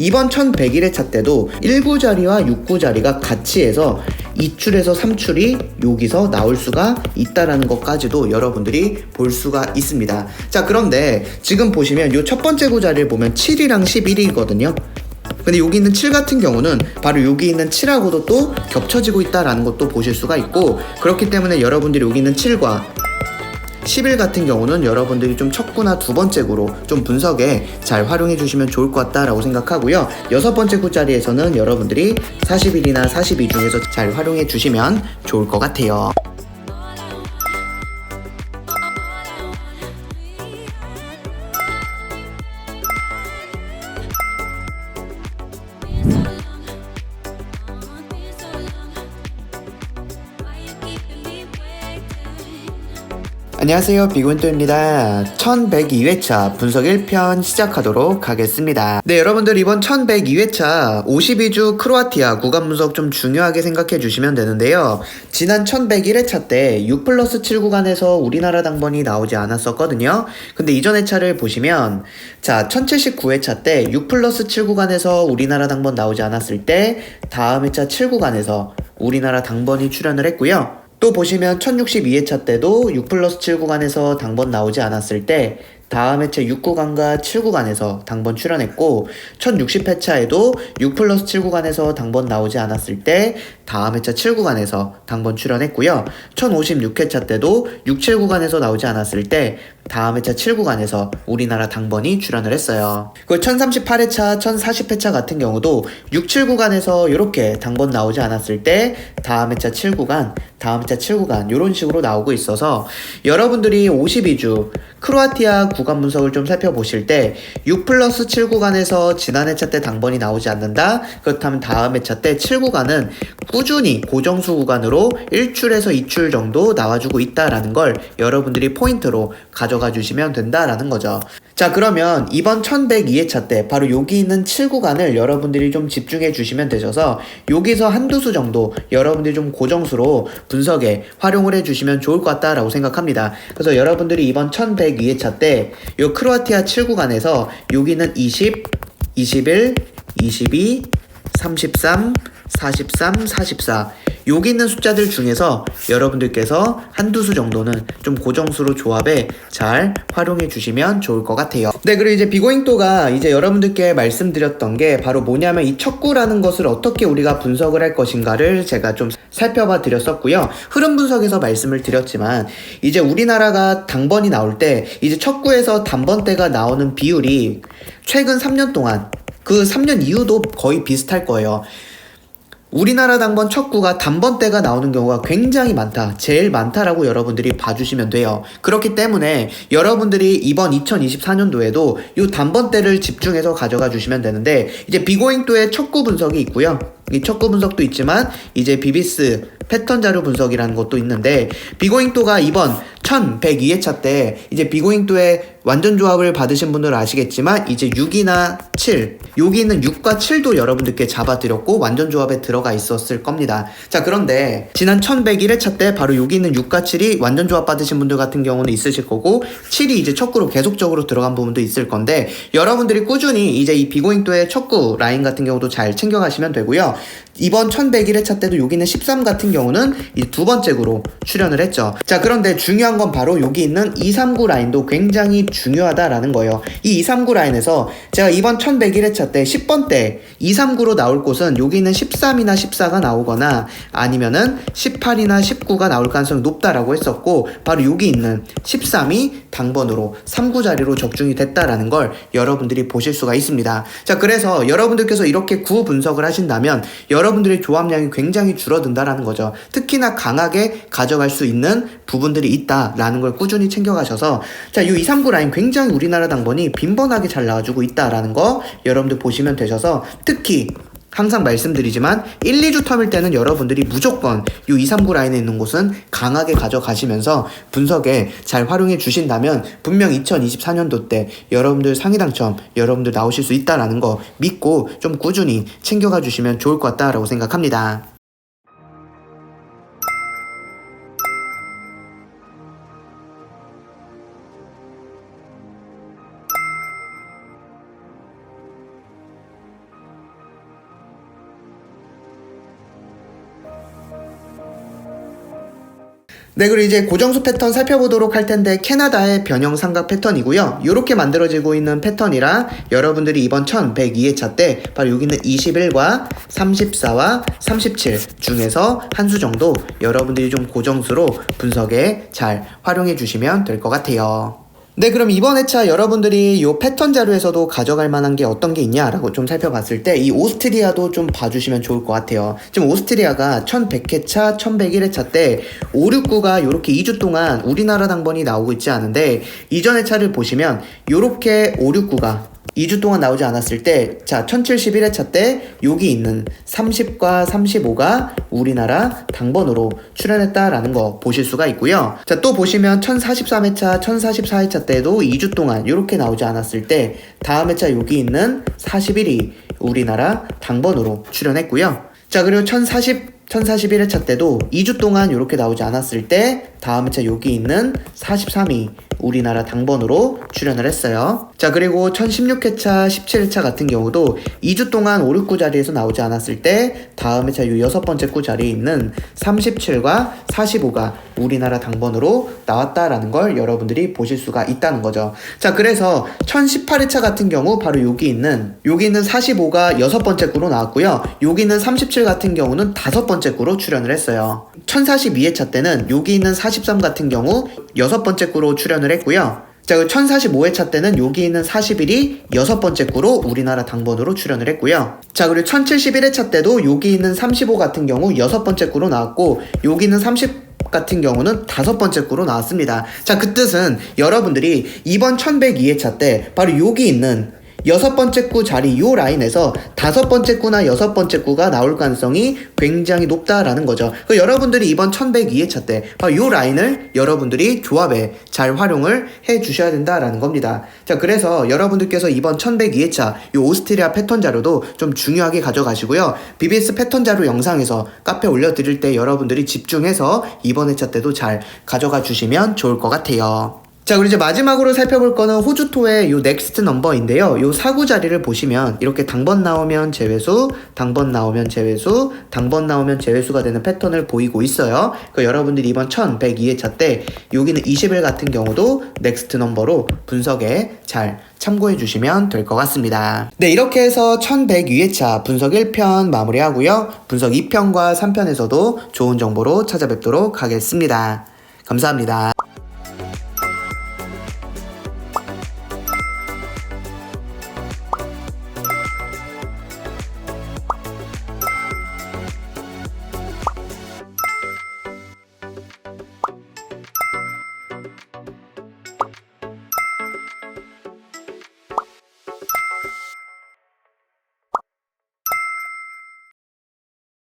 이번 1101회차 때도 19자리와 69자리가 같이 해서 2출에서 3출이 여기서 나올 수가 있다라는 것까지도 여러분들이 볼 수가 있습니다. 자, 그런데 지금 보시면 이 첫 번째 구자리를 보면 7이랑 11이거든요. 근데 여기 있는 7 같은 경우는 바로 여기 있는 7하고도 또 겹쳐지고 있다라는 것도 보실 수가 있고, 그렇기 때문에 여러분들이 여기 있는 7과 11 같은 경우는 여러분들이 좀 첫 구나 두 번째 구로 좀 분석에 잘 활용해 주시면 좋을 것 같다라고 생각하고요. 여섯 번째 구 자리에서는 여러분들이 41이나 42 중에서 잘 활용해 주시면 좋을 것 같아요. 안녕하세요, 빅윈도입니다. 1102회차 분석 1편 시작하도록 하겠습니다. 네, 여러분들 이번 1102회차 52주 크로아티아 구간 분석 좀 중요하게 생각해 주시면 되는데요. 지난 1101회차 때 6+7 구간에서 우리나라 당번이 나오지 않았었거든요. 근데 이전 회차를 보시면, 자, 1079회차 때 6+7 구간에서 우리나라 당번 나오지 않았을 때 다음 회차 7 구간에서 우리나라 당번이 출연을 했고요. 또 보시면 1062회차 때도 6+7 구간에서 당번 나오지 않았을 때 다음 회차 6구간과 7구간에서 당번 출연했고, 1060회차에도 6+7 구간에서 당번 나오지 않았을 때 다음 회차 7구간에서 당번 출연했고요. 1056회차 때도 6, 7구간에서 나오지 않았을 때 다음 회차 7구간에서 우리나라 당번이 출연을 했어요. 그 1038회차, 1040회차 같은 경우도 6, 7구간에서 이렇게 당번 나오지 않았을 때 다음 회차 7구간, 다음 회차 7구간 이런 식으로 나오고 있어서 여러분들이 52주 크로아티아 구간 분석을 좀 살펴보실 때 6+7 구간에서 지난 회차 때 당번이 나오지 않는다? 그렇다면 다음 회차 때 7구간은 꾸준히 고정수 구간으로 1출에서 2출 정도 나와주고 있다라는 걸 여러분들이 포인트로 가져가 주시면 된다라는 거죠. 자, 그러면 이번 1102회차 때 바로 여기 있는 7구간을 여러분들이 좀 집중해 주시면 되셔서 여기서 한두 수 정도 여러분들이 좀 고정수로 분석에 활용을 해 주시면 좋을 것 같다라고 생각합니다. 그래서 여러분들이 이번 1102회차 때 요 크로아티아 7구간에서 여기는 20, 21, 22, 33, 43, 44 여기 있는 숫자들 중에서 여러분들께서 한두 수 정도는 좀 고정수로 조합에 잘 활용해 주시면 좋을 것 같아요. 네, 그리고 이제 비고잉도가 이제 여러분들께 말씀드렸던 게 바로 뭐냐면 이 척구라는 것을 어떻게 우리가 분석을 할 것인가를 제가 좀 살펴봐 드렸었고요. 흐름 분석에서 말씀을 드렸지만 이제 우리나라가 당번이 나올 때 이제 척구에서 단번대가 나오는 비율이 최근 3년 동안 그 3년 이후도 거의 비슷할 거예요. 우리나라 당번 척구가 단번대가 나오는 경우가 굉장히 많다. 제일 많다라고 여러분들이 봐주시면 돼요. 그렇기 때문에 여러분들이 이번 2024년도에도 이 단번대를 집중해서 가져가 주시면 되는데, 이제 비고잉도의 척구 분석이 있고요. 이 척구 분석도 있지만 이제 비비스 패턴 자료 분석이라는 것도 있는데, 비고잉도가 이번 1102회차 때 이제 비고잉도의 완전 조합을 받으신 분들은 아시겠지만 이제 6이나 7 여기 있는 6과 7도 여러분들께 잡아드렸고 완전 조합에 들어가 있었을 겁니다. 자, 그런데 지난 1101회차 때 바로 여기 있는 6과 7이 완전 조합 받으신 분들 같은 경우는 있으실 거고 7이 이제 척구로 계속적으로 들어간 부분도 있을 건데, 여러분들이 꾸준히 이제 이 비고잉도의 척구 라인 같은 경우도 잘 챙겨가시면 되고요. 이번 1101회차 때도 여기는 13 같은 경우는 이 두 번째 구로 출연을 했죠. 자, 그런데 중요한 건 바로 여기 있는 239 라인도 굉장히 중요하다라는 거예요. 이 239 라인에서 제가 이번 1101회차 때 10번 때 239로 나올 곳은 여기 있는 13이나 14가 나오거나 아니면은 18이나 19가 나올 가능성이 높다라고 했었고, 바로 여기 있는 13이 당번으로 3구 자리로 적중이 됐다라는 걸 여러분들이 보실 수가 있습니다. 자, 그래서 여러분들께서 이렇게 구 분석을 하신다면 여러분들의 조합량이 굉장히 줄어든다라는 거죠. 특히나 강하게 가져갈 수 있는 부분들이 있다라는 걸 꾸준히 챙겨가셔서, 자, 이 239 라인 굉장히 우리나라 당번이 빈번하게 잘 나와주고 있다라는 거 여러분들 보시면 되셔서, 특히 항상 말씀드리지만 1, 2주 텀일 때는 여러분들이 무조건 이 239 라인에 있는 곳은 강하게 가져가시면서 분석에 잘 활용해 주신다면 분명 2024년도 때 여러분들 상위 당첨 여러분들 나오실 수 있다라는 거 믿고 좀 꾸준히 챙겨가 주시면 좋을 것 같다라고 생각합니다. 네, 그리고 이제 고정수 패턴 살펴보도록 할 텐데 캐나다의 변형 삼각 패턴이고요. 이렇게 만들어지고 있는 패턴이라 여러분들이 이번 1102회차 때 바로 여기는 21과 34와 37 중에서 한 수 정도 여러분들이 좀 고정수로 분석에 잘 활용해 주시면 될 것 같아요. 네, 그럼 이번 회차 여러분들이 이 패턴 자료에서도 가져갈 만한 게 어떤 게 있냐라고 좀 살펴봤을 때 이 오스트리아도 좀 봐주시면 좋을 것 같아요. 지금 오스트리아가 1100회차, 1101회차 때 5, 6구가 이렇게 2주 동안 우리나라 당번이 나오고 있지 않은데 이전 회차를 보시면 이렇게 5, 6구가 2주 동안 나오지 않았을 때, 자, 1071회차 때 여기 있는 30과 35가 우리나라 당번으로 출연했다라는 거 보실 수가 있고요. 자, 또 보시면 1043회차, 1044회차 때도 2주 동안 이렇게 나오지 않았을 때 다음 회차 여기 있는 41이 우리나라 당번으로 출연했고요. 자, 그리고 1041회차 때도 2주 동안 이렇게 나오지 않았을 때 다음 회차 여기 있는 43이 우리나라 당번으로 출연을 했어요. 자, 그리고 1016회차, 17회차 같은 경우도 2주 동안 5, 6구 자리에서 나오지 않았을 때 다음 회차 요 6번째 구 자리에 있는 37과 45가 우리나라 당번으로 나왔다라는 걸 여러분들이 보실 수가 있다는 거죠. 자, 그래서 1018회차 같은 경우 바로 여기 있는 45가 6번째 구로 나왔고요. 여기 있는 37 같은 경우는 5번째 구로 출연을 했어요. 1042회차 때는 여기 있는 43 같은 경우 6번째 구로 출연을 했고요. 자, 1045회차 때는 여기 있는 41이 6번째 구로 우리나라 당번으로 출연을 했고요. 자, 그리고 1071회차 때도 여기 있는 35 같은 경우 6번째 구로 나왔고 여기 있는 30 같은 경우는 5번째 구로 나왔습니다. 자, 그 뜻은 여러분들이 이번 1102회차 때 바로 여기 있는 6번째 구 자리 요 라인에서 5번째 구나 6번째 구가 나올 가능성이 굉장히 높다라는 거죠. 여러분들이 이번 1102회차 때 바로 요 라인을 여러분들이 조합에 잘 활용을 해 주셔야 된다라는 겁니다. 자, 그래서 여러분들께서 이번 1102회차 요 오스트리아 패턴 자료도 좀 중요하게 가져가시고요. BBS 패턴 자료 영상에서 카페 올려드릴 때 여러분들이 집중해서 이번 회차 때도 잘 가져가 주시면 좋을 것 같아요. 자, 그리고 이제 마지막으로 살펴볼 거는 호주토의 요 넥스트 넘버인데요. 요 사구 자리를 보시면 이렇게 당번 나오면 제외수, 당번 나오면 제외수, 당번 나오면 제외수가 되는 패턴을 보이고 있어요. 여러분들이 이번 1102회차 때 여기는 20일 같은 경우도 넥스트 넘버로 분석에 잘 참고해 주시면 될 것 같습니다. 네, 이렇게 해서 1102회차 분석 1편 마무리하고요. 분석 2편과 3편에서도 좋은 정보로 찾아뵙도록 하겠습니다. 감사합니다.